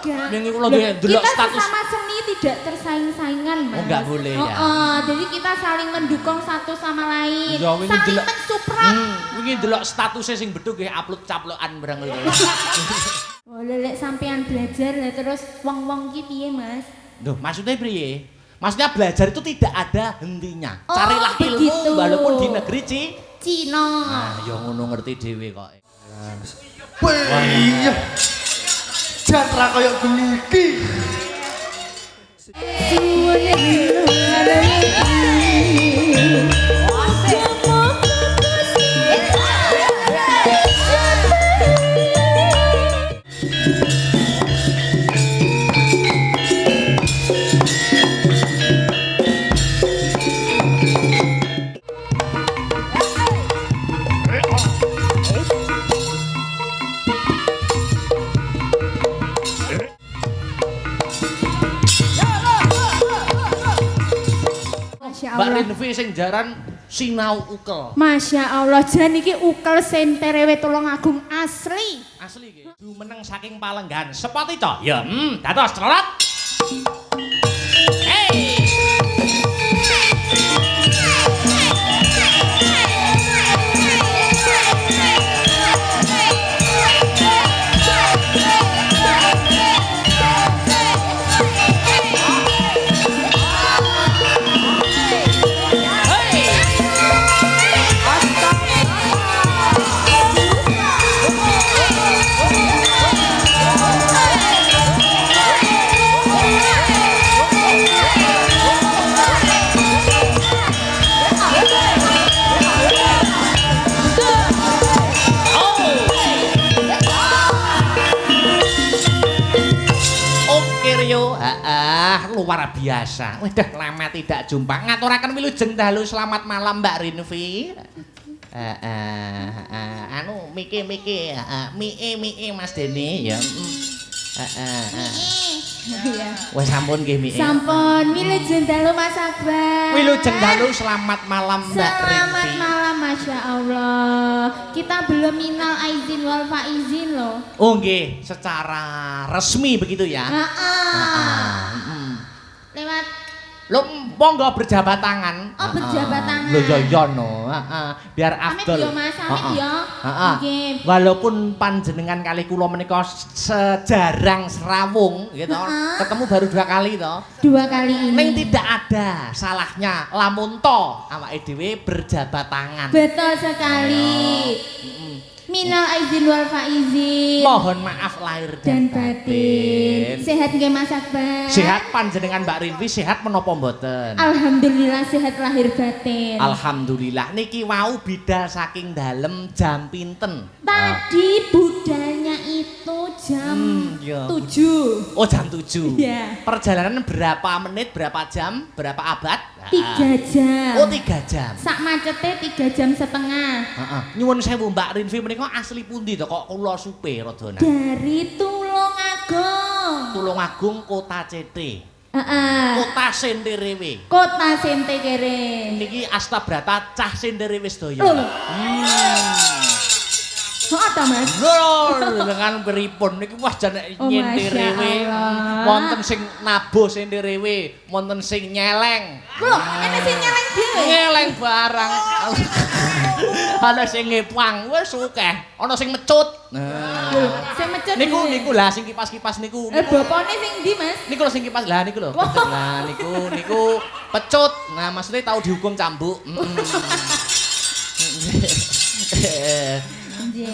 enggak. Ning kula ndelok status. Kita sesama seni tidak tersaing-saingan, Mas. Oh, enggak boleh ya. Jadi kita saling mendukung satu sama lain. Ya, wingi saling delok mensupport. Wingi ndelok statusnya sing beduk nggih upload caplokan barang lho. Oh, lek sampean belajar lah terus wong-wong ki piye, Mas? Duh, maksudnya priye? Maksudnya belajar itu tidak ada hentinya. Oh, Carilah ilmu begitu. walaupun di negeri Cina. Nah, ya ngono ngerti dhewe kok. Wah iya. Jantra koyo gemiki. Mbak Rinvi sing jaran sinau ukel. Masya Allah, jan iki ukel senterewe Tulungagung asli. Asli iki. Jumeneng saking Palenggan. Sepati to? Ya, dados celot. Hey. Luar biasa. Waduh, lama tidak jumpa. Ngaturaken wilujeng dalu selamat malam Mbak Rinvi. Anu miki mie Mas Deni ya. Wes sampun nggih mie. Sampun, wilujeng dalu Mas Akbar. Wilujeng dalu selamat malam Mbak Rinvi. Selamat malam, Masya Allah. Kita belum minal aizin wal faizin loh. Oh nggih, secara resmi begitu ya. Lewat Lho monggo berjabat tangan. Oh, berjabat tangan. Lho ya no. Biar Amit afdol. yo Mas, amit yo. Nggih. Walaupun panjenengan kali kula menika sejarang serawung gitu. Ketemu baru 2 kali to. 2 kali ini. Ning tidak ada salahnya lamun to awake dhewe berjabat tangan. Betul sekali. Minal aizin wal faizin. Mohon maaf lahir dan batin. Sehat nggih Mas Akbar? Sehat panjenengan Mbak Rinvi sehat menapa mboten? Alhamdulillah sehat lahir batin. Alhamdulillah niki wau bidal saking dalem jam pinten? Tadi budalnya itu jam 7. Oh jam 7. Iya. Perjalanan berapa menit, berapa jam, berapa abad? 3 jam. Oh 3 jam. Sak macete 3 jam setengah. Nyuwun sewu Mbak Rinvi menika asli pundi to kok kula supe radana? Dari Tulungagung. Tulungagung Kota CT. Kota Senterewe. Kota Sentekere. Niki Astabrata cah Senterewe sedaya. Apa Mas? Lho, dengan pripun niki wah jan nyenterewe. Wonten sing nabuh senterewe, wonten sing nyeleng. Lho, ini sing nyeleng dhewe. Nyeleng barang. Ana sing ngepang, wis akeh. Ana sing mecut. Sing mecut. Niku lah sing kipas-kipas niku. Bapakne sing ndi, Mas? Niku lho sing kipas. Lah niku lho. Lah niku pecut. Nah, maksudnya tahu dihukum cambuk.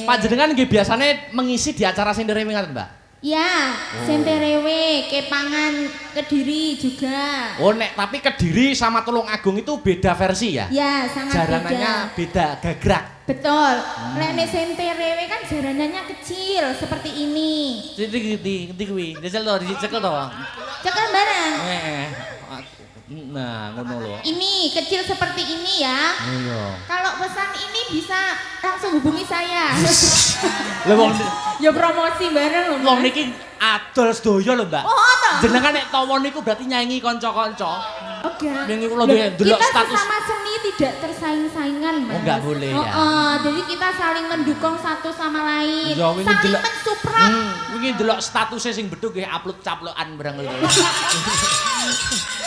Panjenengan nggih biasane mengisi di acara senderewe ngaten, Mbak? Ya, Senterewe, Kepangan, Kediri juga. Oh, nek tapi Kediri sama Tulungagung itu beda versi ya? Ya, sangat jaranannya beda gagrak. Betul. Nek Senterewe kan jaranannya kecil seperti ini. Di kuwi, dicekel to. Cekel bareng. Nah, ngono lho. Ini kecil seperti ini ya. Iya. Kalau pesan ini bisa langsung hubungi saya. Lha wong ya promosi bareng lho. Wong niki adol sedaya lho, Mbak. Oh, toh. Jenengan nek tawa niku berarti nyanyi kanca-kanca. Oke. Ning kula ndelok Kita status. sesama seni tidak tersaing-saingan, Mas. Oh, nggak boleh ya. Jadi kita saling mendukung satu sama lain. Ya, wingi saling delok- mensupport. Wingi delok statusnya sing beduk nggih upload caplokan barang lho.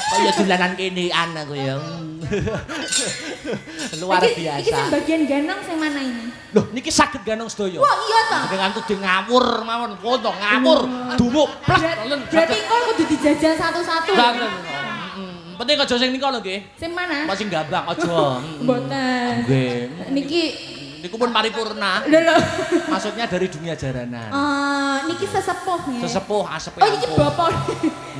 Kaya dolanan kenean aku ya. Luar Iki biasa. sing bagian ganong sing mana ini? Loh, niki saged ganong sedaya. Wah, iya toh. Dengan tuh ngawur mawon, foto ngawur, dumuk, plus. Berarti kok kudu dijajal satu-satu. Penting aja sing nika lho nggih. Sing mana? Masih gambang aja. Mboten. Nggih. Niki Niku pun paripurna. lho lho. Maksudnya dari dunia jaranan. Niki sesepuh ya. Sesepuh asep Oh, iki bapak.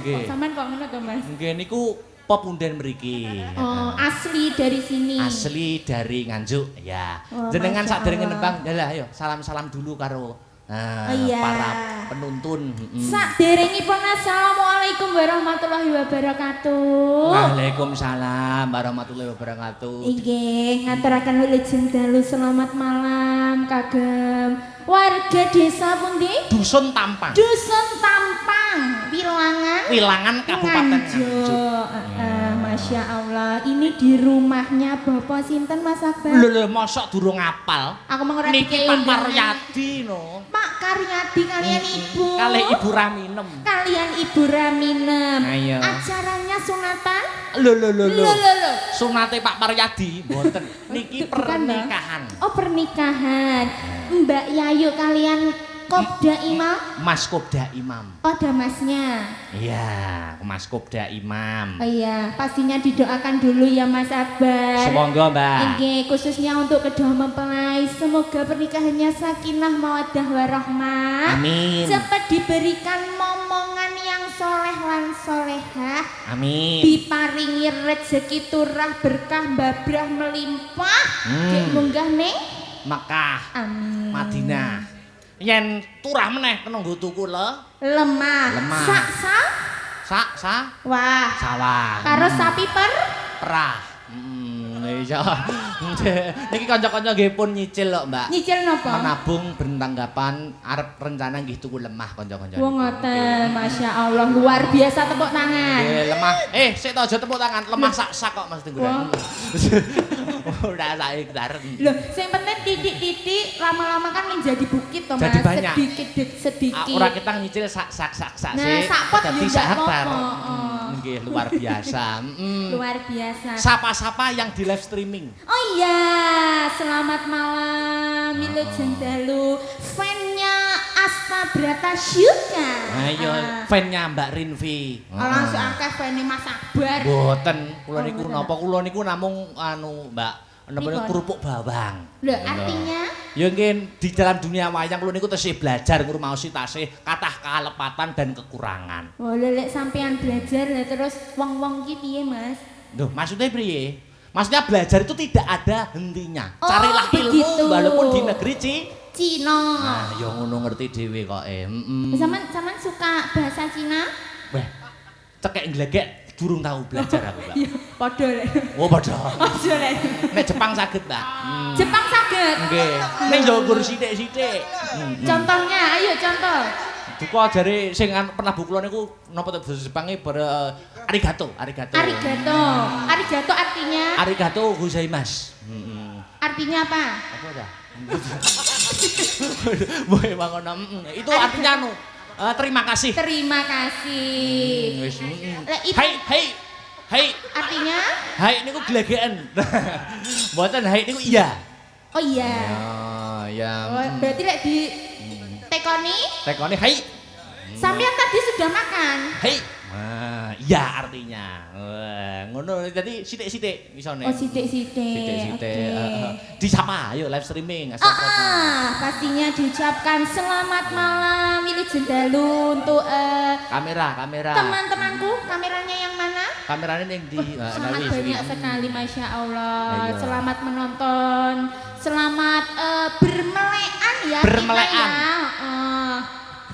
Nggih. Sampean kok ngono to, Mas? Nggih niku pepunden mriki. Oh, asli dari sini. Asli dari Nganjuk ya. Oh, Jenengan Masya sadurunge Allah. nembang, yalah ayo salam-salam dulu karo Iya. para penuntun. Saderengipun assalamualaikum warahmatullahi wabarakatuh. Waalaikumsalam warahmatullahi wabarakatuh. Inggih, ngaturaken wilujeng dalu selamat malam kagem warga desa pundi? Dusun Tampang, Dusun Tampang, Wilangan Kabupaten Nganjuk. Nganjuk. Masya Allah, ini di rumahnya Bapak Sinten Mas Akbar? Lho mosok durung apal. Aku mengerti Niki Pak Maryadi no. Pak Karyadi kalian Ibu. Kalih Ibu Raminem. Kalian Ibu Raminem. Ayo. Acaranya sunatan? Lho. Lho. Sunate Pak Maryadi mboten. Niki Bukan, Mbak. pernikahan. Oh, pernikahan. Mbak Yayu kalian Kopda Imam? Mas Kopda Imam. Oh, ada masnya. Iya, Mas Kopda Imam. Oh iya, pastinya didoakan dulu ya Mas Akbar. Semoga, Mbak. Oke, khususnya untuk kedua mempelai, semoga pernikahannya sakinah mawaddah warahmah. Amin. Cepat diberikan momongan yang soleh lan solehah. Amin. Diparingi rezeki turah berkah babrah melimpah. Dek munggah ning Mekah, amin. Madinah. Yen turah meneh kena nggo tuku le. Lemah. Lemah. Sa. Wah, Wah. sawah. Karo sapi Perah. Iya. Niki kanca-kanca nggih pun nyicil lho, Mbak. nyicil napa? Menabung bertanggapan arep rencana nggih tuku lemah kanca-kanca. Wong ngoten, Masya Allah, luar biasa tepuk tangan. Nggih, lemah. Sik to aja tepuk tangan, lemah sak-sak kok Mas Tengguran. Udah saiki dar. Loh, yang penting titik-titik lama-lama kan menjadi bukit toh Mas. Jadi banyak. Sedikit. Ora kita nyicil sak Nah, sakpot dadi juga sak apa-apa. hektar. Nggih, luar biasa. Luar biasa. Sapa-sapa yang di live streaming. Oh iya, selamat malam Wilujeng dalu fan-nya Asta Brata Syuka. Ayo, fan-nya Mbak Rinvi. Langsung akeh fan-nya Mas Akbar. Boten, kula niku mboten. napa kula niku namung Mbak, namanya Pripun? kerupuk bawang. Loh, artinya Ya nggih di dalam dunia wayang kula niku tesih belajar ngrumaosi tasih kathah kalepatan dan kekurangan. oh lek sampean belajar lah terus wong-wong ki piye Mas? Duh, maksudnya priye? Maksudnya belajar itu tidak ada hentinya. Oh, Carilah begitu. ilmu walaupun di negeri Cina. Nah, ya ngono ngerti dhewe kok. Sampean suka bahasa Cina? Weh, cekek glegek durung tahu belajar aku, Mbak. Iya, padha lek. Oh, padha. Padha lek. Nek Jepang saged, Mbak. Jepang saged. Nggih. Ning njogur sithik-sithik. Contohnya, ayo contoh. Duka jare sing pernah kula niku napa to basa Jepange arigato. Arigato. Arigato artinya? Arigato gozaimasu. Artinya apa? Apa dah? Boy mangono. Itu artinya anu, terima kasih. Terima kasih. Wis. Lek itu Hai. artinya? Hai niku glegeken. Mboten hai niku iya. Oh iya. Ya. Oh, berarti lek di tekoni, Tekone hai. sampean tadi sudah makan. Hai. Nah, iya artinya. Ngono jadi sithik-sithik isone. Oh, sithik-sithik. Sithik-sithik. Oke. Disapa ayo live streaming. Pastinya diucapkan selamat malam Wilujeng dalu untuk Kamera. teman-temanku. Kameranya yang mana? Kameranya yang di Sangat wis, banyak wis. sekali, Masya Allah. Ayo. Selamat menonton, selamat bermelean ya. Bermelean.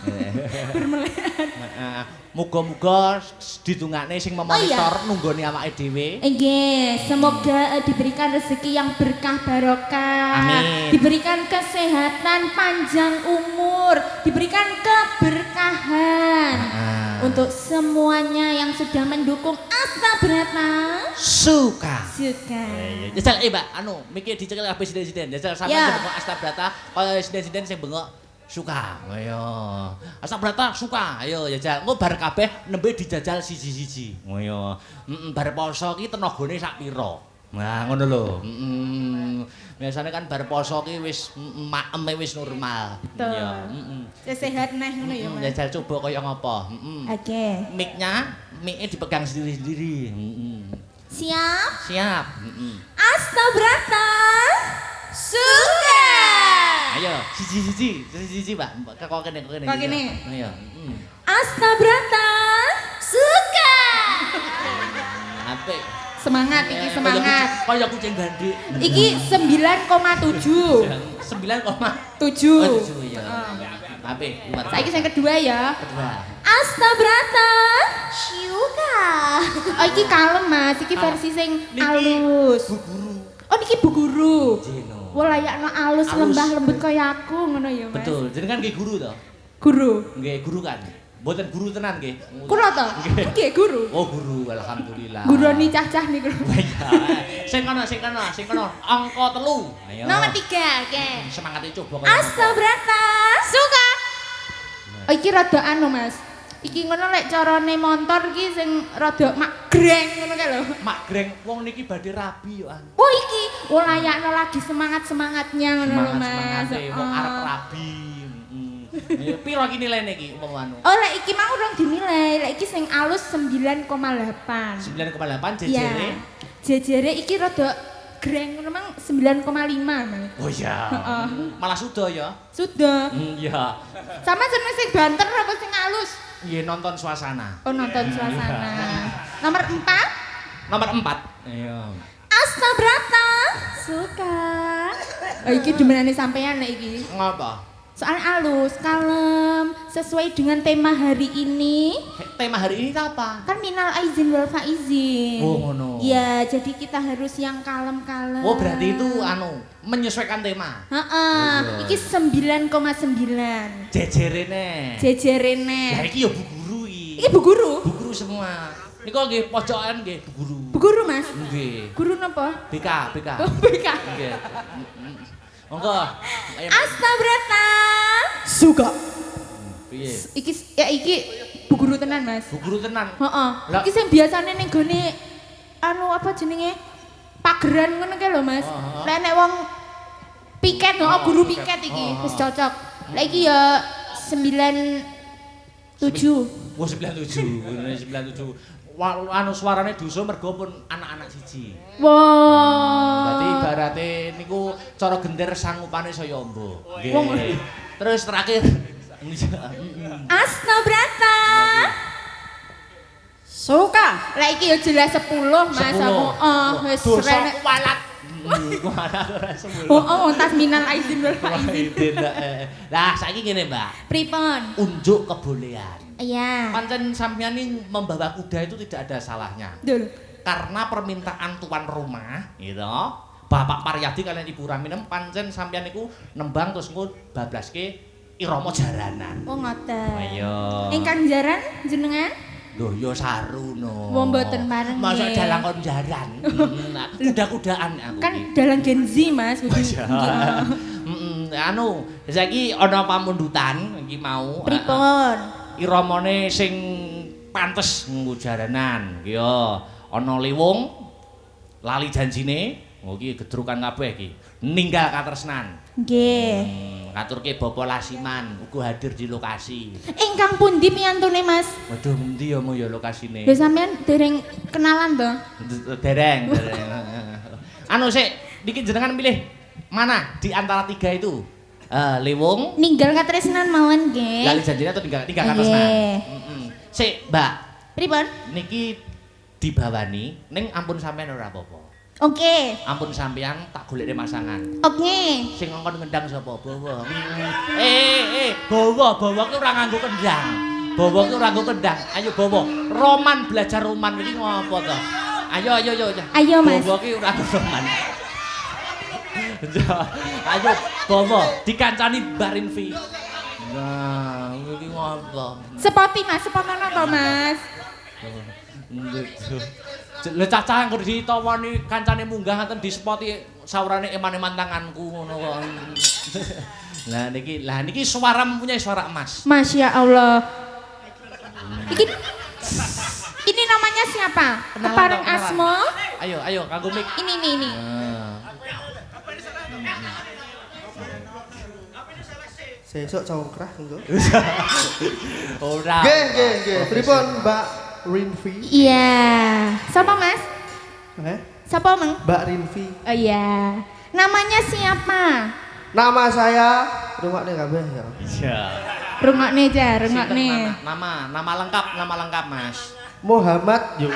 Kita ya. Bermelean. Muga-muga ditungakne sing memonitor nunggoni awake dhewe. Nggih, semoga diberikan rezeki yang berkah barokah. Amin. Diberikan kesehatan, panjang umur, diberikan keberkahan. Untuk semuanya yang sudah mendukung Astabrata. Suka. Suka. Jajal Mbak, anu mikir dicekel kabeh siden-siden. Jajal sampeyan bengok Astabrata kaya siden-siden sing bengok suka. Ayo. Astabrata suka. Ayo jajal. Engko bar kabeh nembe dijajal siji-siji. Ayo. Bar poso ki tenagane sak pira? Nah, ngono lho. Biasane kan bar poso ki wis maeme wis normal. Iya. Sehat neh ngono ya, Mas. Jajal coba kaya ngapa? Oke. Mic-nya dipegang sendiri-sendiri. Siap? Siap. Astabrata. Suka. Ayo, siji-siji, Pak. Kok kene. Kok kene. Ayo. Astabrata. Suka. Apik. Semangat iki semangat. Kaya kucing gandhi. Iki 9,7. 9,7 ya. Apik, luar. Saiki sing kedua ya. Kedua. Astabrata. Suka. Oh iki kalem Mas, iki versi sing alus. Bu guru. Oh niki Bu Guru. Jeno. Wah layakno alus lembah lembut kaya aku ngono ya Mas. Betul, jenengan nggih guru to? Guru. Nggih guru kan. Mboten guru tenan nggih. Kula to? Nggih guru. Oh guru, alhamdulillah. Guroni cah-cah niku. Iya. Sing kono. Angka 3. Ayo. Nomor 3, oke. Semangate coba kaya. Astabrata. Suka. Oh iki rada anu Mas. Iki ngono lek carane montor iki sing rada magreng ngono kae lho. Magreng wong niki badhe rabi yo an. Oh iki, layakno lagi semangat-semangatnya ngono lho Mas. Semangate wong arep rabi. Ya piro iki nilainya iki umpama anu? Oh lek iki mau urung dinilai, lek iki sing alus 9,8. 9,8 jejere. Jejere iki rada greng ngono mang 9,5 Mas. Oh iya. Malah sudah ya. Sudah. Iya. Sama jeneng sing banter apa sing alus? Nggih nonton suasana. Oh nonton suasana. Nomor 4. Nomor 4. Iya. Astabrata. Suka. Oh iki demenane sampean nek iki. Ngapa? Soalnya alus, kalem, sesuai dengan tema hari ini. Tema hari ini apa? Kan minal aizin wal faizin. Oh ngono. Iya, jadi kita harus yang kalem-kalem. Oh berarti itu anu menyesuaikan tema. Heeh. Iki 9,9. Jejerene. Jejerene. Lah iki ya Bu Guru iki. Iki Bu Guru? Bu Guru semua. Niku nggih pojokan nggih Bu Guru. Bu Guru Mas? Nggih. Guru napa? BK. Oh, BK. Nggih. Monggo. Astabrata. Suka. Piye? Iki Bu Guru tenan Mas. Bu Guru tenan. Heeh. Iki sing biasane ning gone anu apa jenenge? Pageran ngono kae lho Mas. Lek nek wong piket guru piket iki wis cocok. Lek iki ya 97. Oh 97. 97. Anu suarane dosa mergo pun anak-anak siji. Wow. Berarti ibarate niku cara gender sangupane saya amba. Nggih. Terus terakhir Astabrata. Suka. Lek iki ya jelas 10 Mas. Wis renek walat. Walat ora 10. Oh, tas minal aizin wal faizin. Lah saiki ngene, Mbak. Pripun? Unjuk kebolehan. Iya. Pancen sampeyan ini membawa kuda itu tidak ada salahnya. Betul. Karena permintaan tuan rumah, gitu. Bapak Paryadi kalian Ibu Raminem pancen sampeyan niku nembang terus engko bablaske irama jaranan. Oh ngoten. Ayo. Ingkang jaran jenengan? Loh ya saruno. Wong mboten bareng. Masa dalang kon jaran. Kuda-kudaan aku. Kan dalang Gen Z Mas. Anu, saiki ana pamundutan iki mau. Pripun? Iramane sing pantes nggo jaranan. Iki ya ana liwung lali janjine. Oh iki gedrukan kabeh iki. Ninggal katresnan. Nggih. Ngaturke Bapak Lasiman uga hadir di lokasi. Ingkang pundi piyantune Mas? Waduh endi ya mo ya lokasine? Lho sampean dereng kenalan to? Dereng. Anu sik, niki jenengan pilih mana di antara 3 itu? Liwung, Ninggal katresnan mawon nggih. lali janjine atau tinggal katresnan? Sik, Mbak. Pripun? Niki dibawani ning ampun sampean ora apa-apa. Oke. Ampun sampean tak golekne pasangan. Oke. Sing ngongkon ngendang sapa? Bawa. Bawa ki ora nganggo kendang. Bawa ki ora nganggo kendang. Ayo bawa. Roman belajar roman iki ngopo to? Ayo. Ayo Mas. Bawa ki ora nganggo roman. Ayo bawa dikancani Mbak Rinfi. Nah, iki ngopo? Sepoti Mas, sepotono to Mas. Lha cacah engko ditawani kancane munggah ngaten dispoti saurane eman-eman tanganku ngono kok. Lah niki suara mempunyai suara emas. Masya Allah. Ini namanya siapa? Kepareng Asmo. Ayo kanggo mik. Ini. Sesuk congkrah engko. Ora. Nggih. Pripun Mbak Rinvi? Iya. Siapa Mas? Siapa Mang? Mbak Rinvi. Oh iya. Namanya siapa? Nama saya rungokne kabeh ya. Iya. Rungokne aja, rungokne. Nama lengkap Mas. Muhammad yo.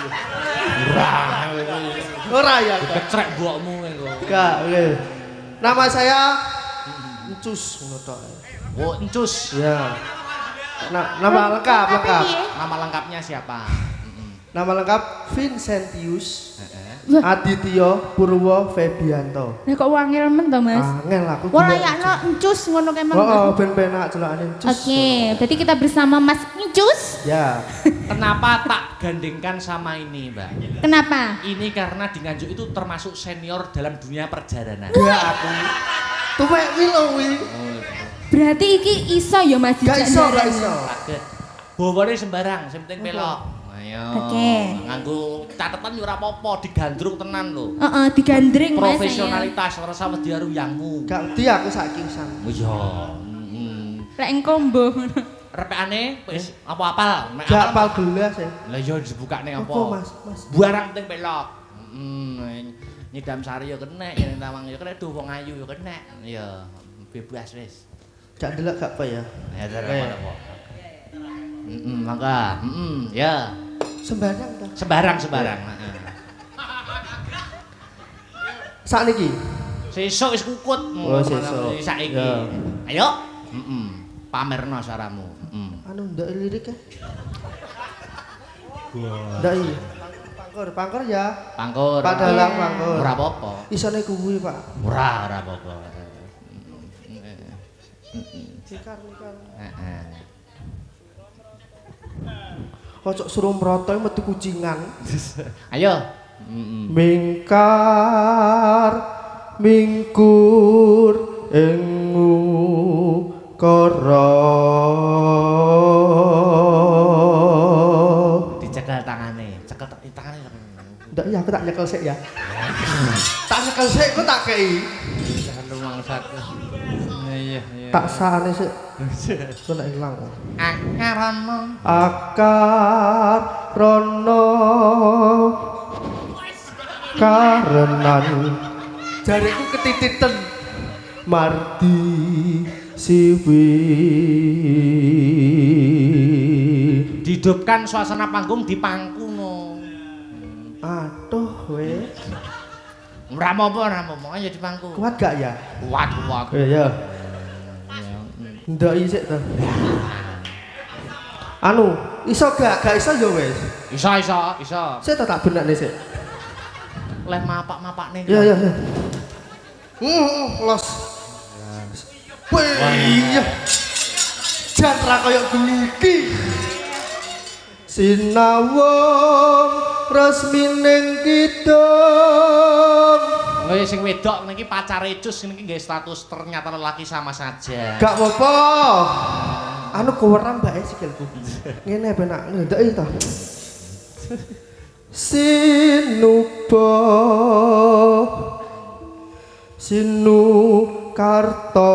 Ora ya. Kecrek mbokmu engko. Enggak, nggih. Nama saya Encus ngono tok. Oh, Encus. Ya. Nama lengkap. Nama lengkapnya siapa? Nama lengkap Vincentius Aditya Purwo Febianto. Nah kok wangil men to Mas? Angel aku. Wah layakno Encus ngono kae Mang. Oh, ben penak celokane Encus. Oke, berarti kita bersama Mas Encus. Ya. Kenapa tak gandengkan sama ini, Mbak? Kenapa? Ini karena di Nganjuk itu termasuk senior dalam dunia perjalanan. Gak aku. Tuwek wi lho wi. Berarti iki iso ya Mas Gak iso. Kaget. Bawane sembarang, sing penting pelok. Ayo. Oke. Nganggo catetan yo ora apa-apa, digandrung tenan lho. Heeh, digandring Mas. Profesionalitas ora usah wedi karo yangmu. Gak ngerti aku saiki pisan. Oh iya. Lek engko mbuh. Repekane wis apa apal? Gak apal gelas ya. Lah yo dibukane apa? Apa Mas? Barang penting pelok. Nyidam sari yo kenek, yen tawang yo kenek, duh wong ayu yo kenek. Ya bebas wis. Gak delok gak apa ya. Ya apa. Mangga. Ya. Sembarang ta. Sembarang. Sakniki. Sesuk wis kukut. Oh, sesuk. Saiki. Ya. Ayo. Pamerno suaramu. Anu ndak lirik ya. Ndak iya. Pangkur ya. Pangkur. Padalang pangkur. Ora apa-apa. Isone kuwi, Pak. Ora apa-apa. Cikar. Heeh. Kocok suruh mroto metu kucingan. Ayo. Mingkar mingkur engu kara. Dicekel tangane. Cekel tangane. Ndak ya aku tak nyekel sik ya. Tak nyekel sik ku tak kei. Jangan mangsat. Iya. Tak sane sik. Ku nek ilang. Akarono. Akar rono karenan jariku ketititen mardi siwi. Dihidupkan suasana panggung di pangkuno. Aduh we. Ora apa-apa ayo di pangku. Kuat gak ya? Kuat. Ya. Ndak isik to. Anu, iso gak? Gak iso ya wis. Iso. Sik tak benakne sik. Leh mapak-mapakne. Ya. Los. Wih. Jan ra koyo gumiki. Sinawung resmining kidung. Oh sing wedok niki pacare Cus niki nggih status ternyata lelaki sama saja. Gak apa-apa. Anu kuweram mbake sikilku. Ngene penak ngendeki to. Sinukarta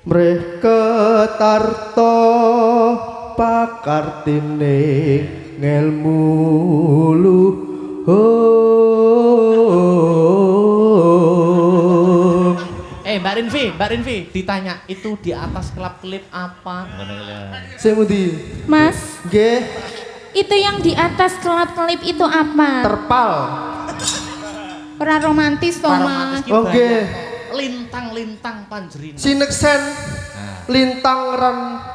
mreh ketarta pakartine ngelmu luhur. Mbak Rinvi ditanya itu di atas klip apa? Sing pundi? Mas, Nggih, itu yang di atas kelap-kelip itu apa? terpal. Ora romantis toh Mas. Oke. Lintang-lintang panjerina. Sineksen lintang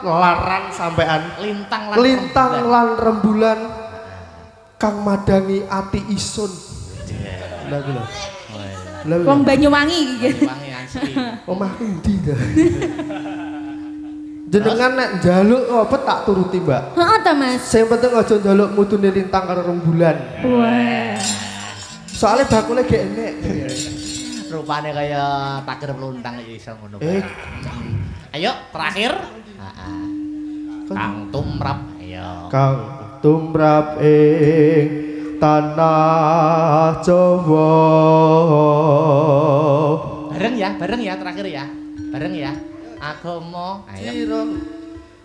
laran sampean. Lintang Lintang lan rembulan. kang madangi ati isun. Lah ku lho. Lah Wong Banyuwangi iki. Wangi asli. omahku ndi ta? Jenengan nek njaluk apa tak turuti, Mbak. Heeh ta, Mas. Sing penting aja njaluk mutune lintang karo rembulan. Wah. Soalnya bakule gek enek. Rupane kaya taker peluntang iki iso ngono. Ayo terakhir. Heeh. Kang tumrap. Ayo. Kang tumrap ing tanah Jawa. Bareng ya terakhir ya. Bareng ya. Agama. Ayo.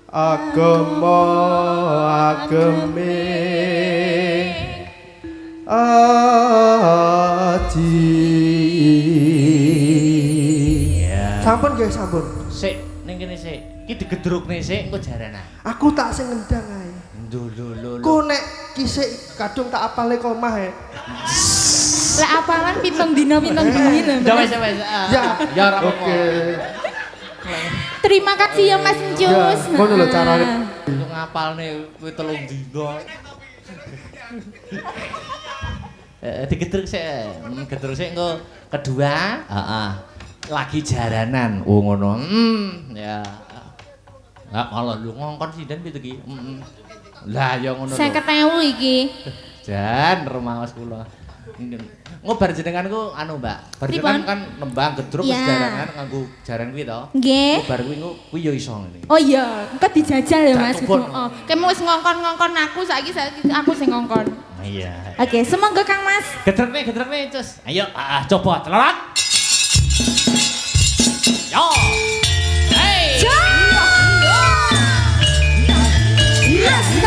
Agama ageme aji. Ya. Sampun nggih sampun. Sik ning kene sik. Iki digedrukne sik engko jaranan. Aku tak sing ngendang ae. Lho. Ku nek kisik kadung tak apale komah e. Lek apalan pitung dina pitung bengi lho. Ya Mas. wis. Ya. Ya ora apa-apa. Oke. Terima kasih ya Mas Encus. Ya, ngono lho carane. Lu ngapalne kuwi 3 dina. Digedruk sik. Gedruk sik engko kedua, heeh. Lagi jaranan. Oh ngono. Ya. Lah kalau lu ngongkon sinden pitu ki. Lah ya ngono lho. 50.000 iki. Jan rumaos kula. Ngobar jenenganku anu, Mbak. Bar jenengan kan nembang gedruk wis Iya. jarangan nganggo jaran kuwi to. Nggih. Ngobar kuwi ya iso ngene. Oh iya, engko dijajal ya Mas. Cakep. Oh, kemu wis ngongkon-ngongkon aku saiki aku sing ngongkon. Iya. Oke, semoga Kang Mas. Gedruk-gedruk cus. Ayo, coba telorat. Yo. Hey. Yes, iya.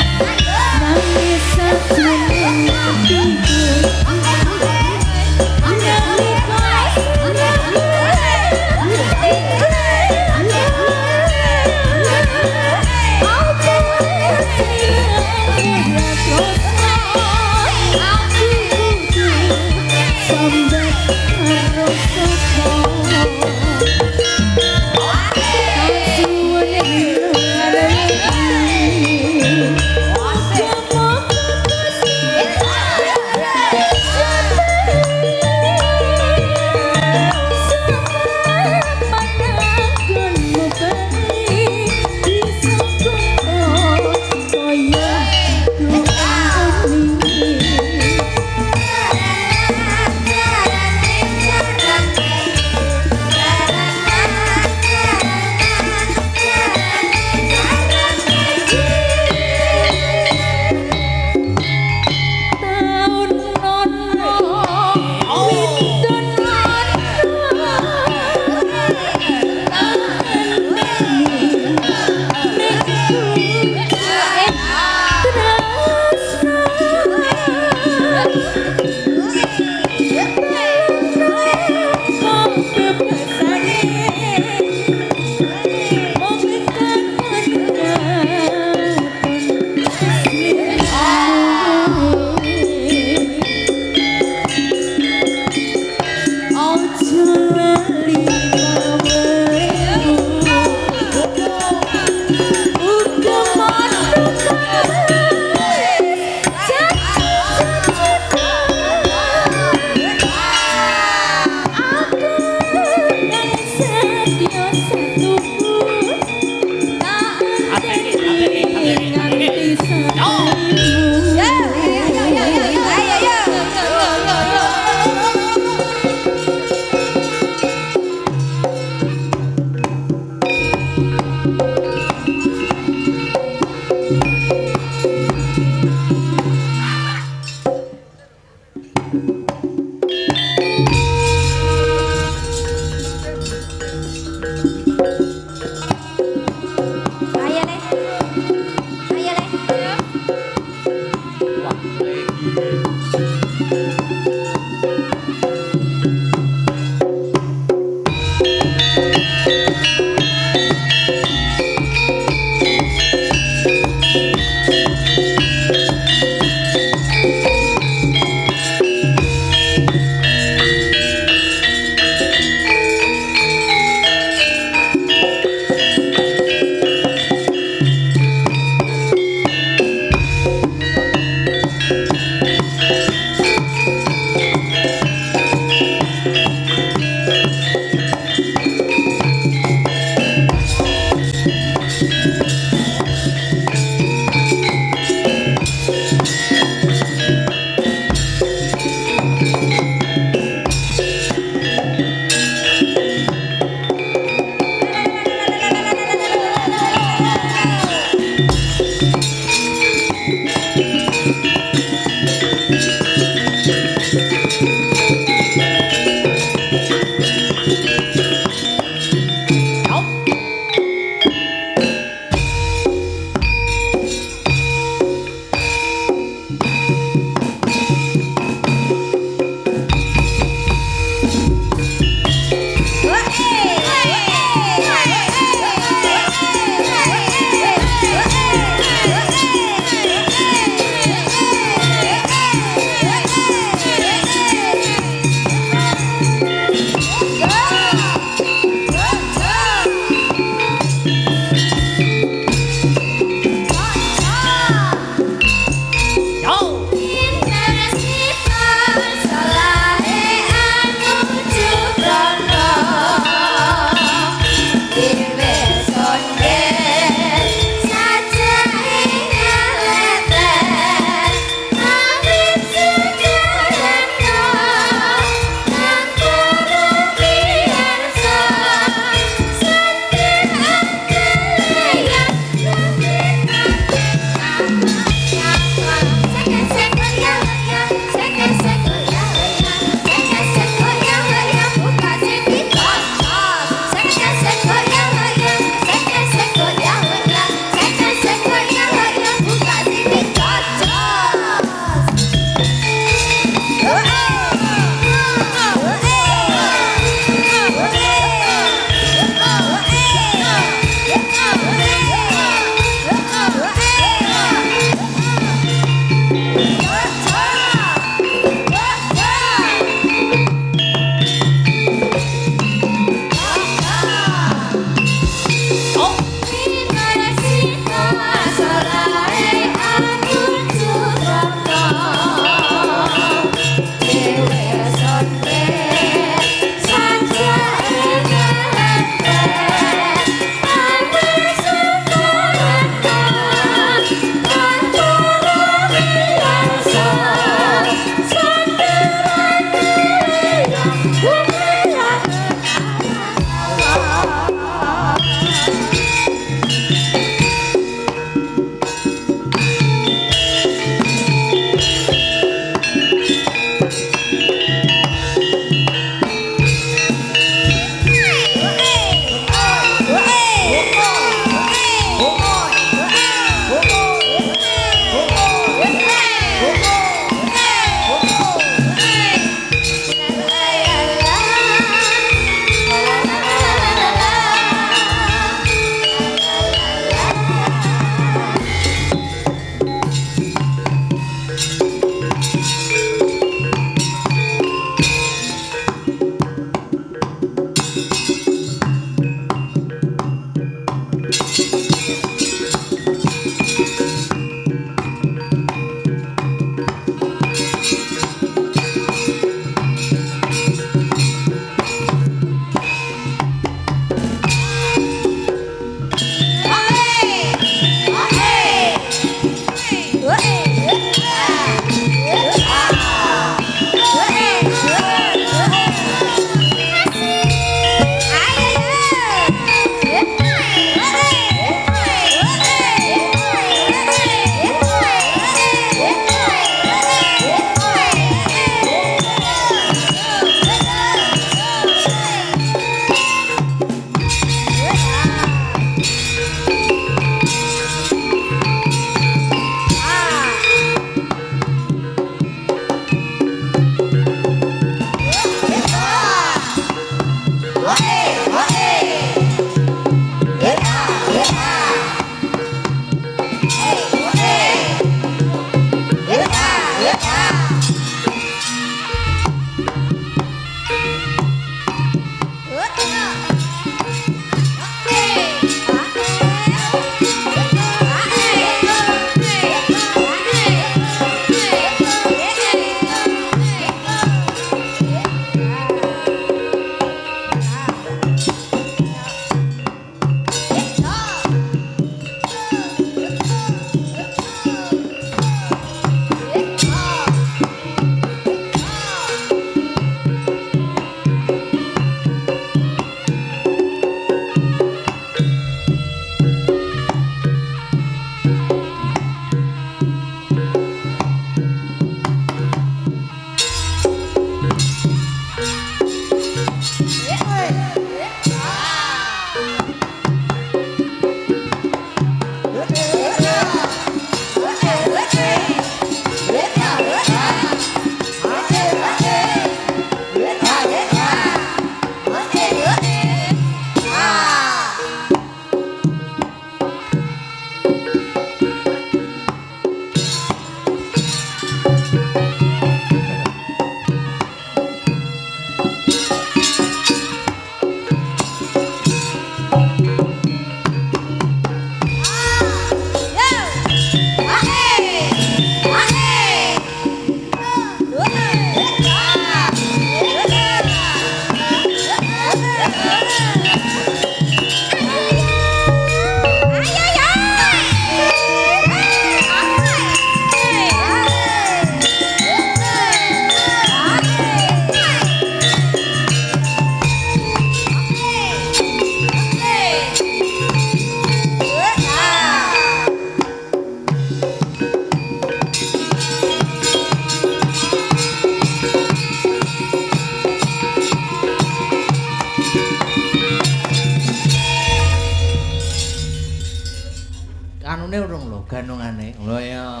omongane. Lho ya.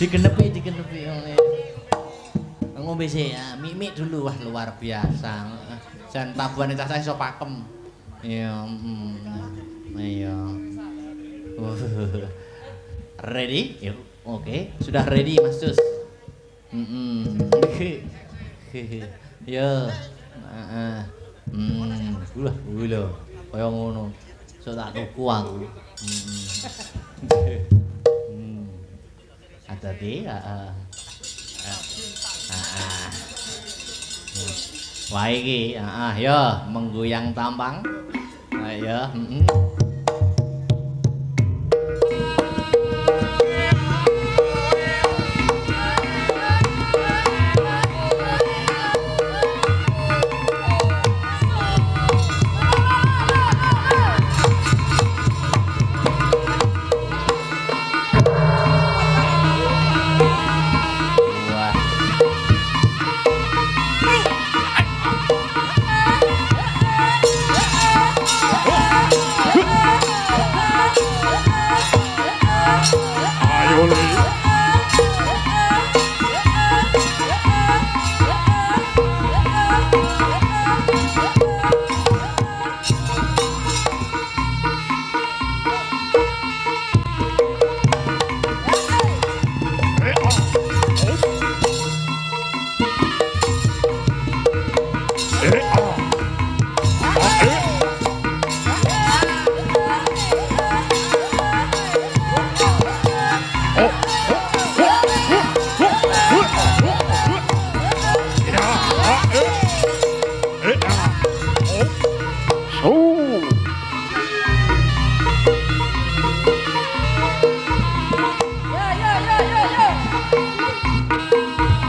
Digenepi ngene. Ngombe sih ya, mimik dulu wah luar biasa. Jan tabuhane cah iso pakem. Iya, iya. Ready? Yuk, oke. Sudah ready Mas Cus? Yo. Heeh. Gula. Kaya ngono. Sok tak tuku aku. Hati-hati, heeh. Wah iki, yo menggoyang tampang. Ayo,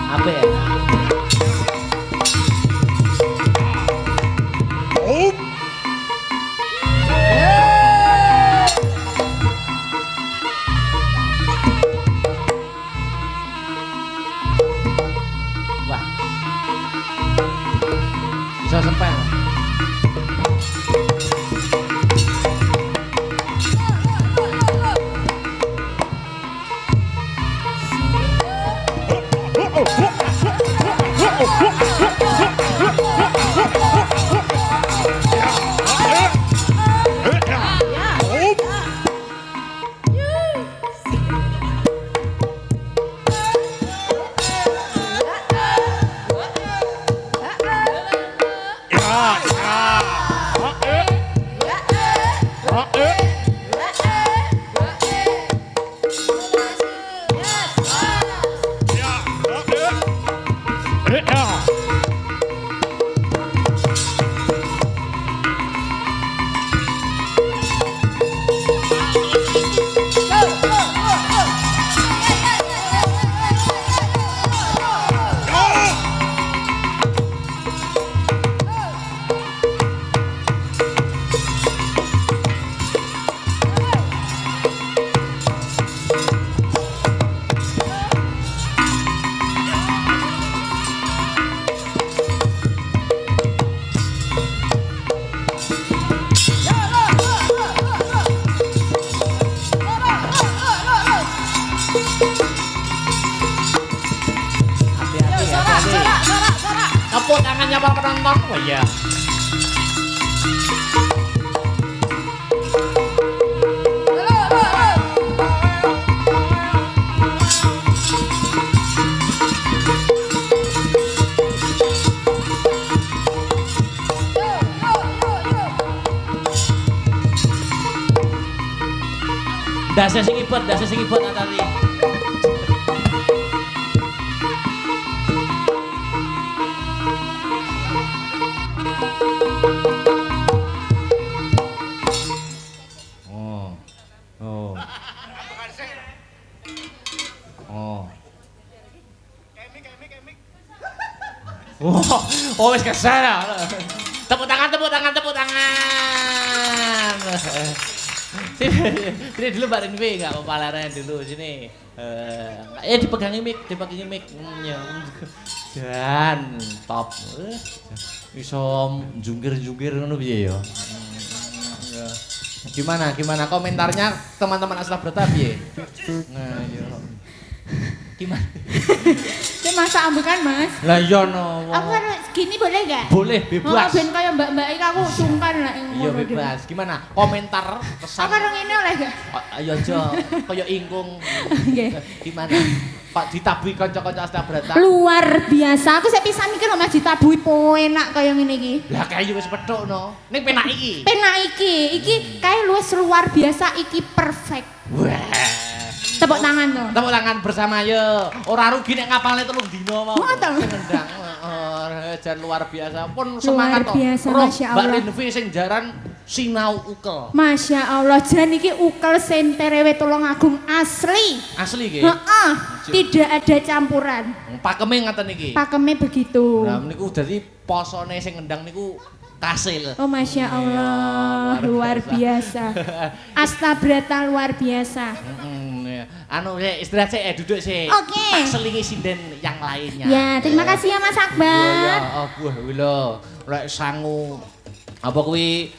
apa ya? Wah. Bisa sempel. Tepuk tangannya para penonton. Oh iya. Dasa sing ibot Natali. Oh, wis kesel. Tepuk tangan. Sini dulu Mbak Rinwi, enggak apa-apa lereng dulu sini. Dipegangi mic. Dan top. Iso jungkir-jungkir ngono piye ya? Gimana komentarnya teman-teman Astabrata piye? Nah, yo. Gimana? Itu masak ambekan, Mas. Lah iya no. Aku harus gini boleh gak? Boleh, bebas. Oh, ben kaya mbak-mbak iki aku sungkan lah. Iya bebas. Gimana? Komentar kesan. Aku karo ngene oleh gak? Ayo aja, kaya ingkung. Nggih. Gimana? Pak ditabui kanca-kanca Astabrata. Luar biasa. Aku sik pisan mikir Mas ditabuhi enak kaya ngene iki. Lah kae wis pethuk no. Ning penak iki. Penak iki kae luwes luar biasa iki perfect. Wah. Tepuk tangan to. Tepuk tangan bersama yo. Ora rugi nek ngapalne 3 dina mau. Ngoten. Ngendang. Jan luar biasa. Pun semangat to. biasa, Roh, Masya Mbak Allah. Linvi sing jaran sinau ukel. Masya Allah, jan iki ukel senterewe Tulungagung asli. Asli nggih. Heeh, tidak ada campuran. Pakeme ngaten iki. Pakemnya begitu. Lah niku dadi posone sing ngendang niku kasil. Oh Masya Allah, luar biasa. Astabrata luar biasa. Anu istirahat sih, duduk sih. Oke. Tak selingi sinden yang lainnya. Ya, terima kasih ya Mas Iya, Akbar. ya, wah lho. Lek sangu apa kuwi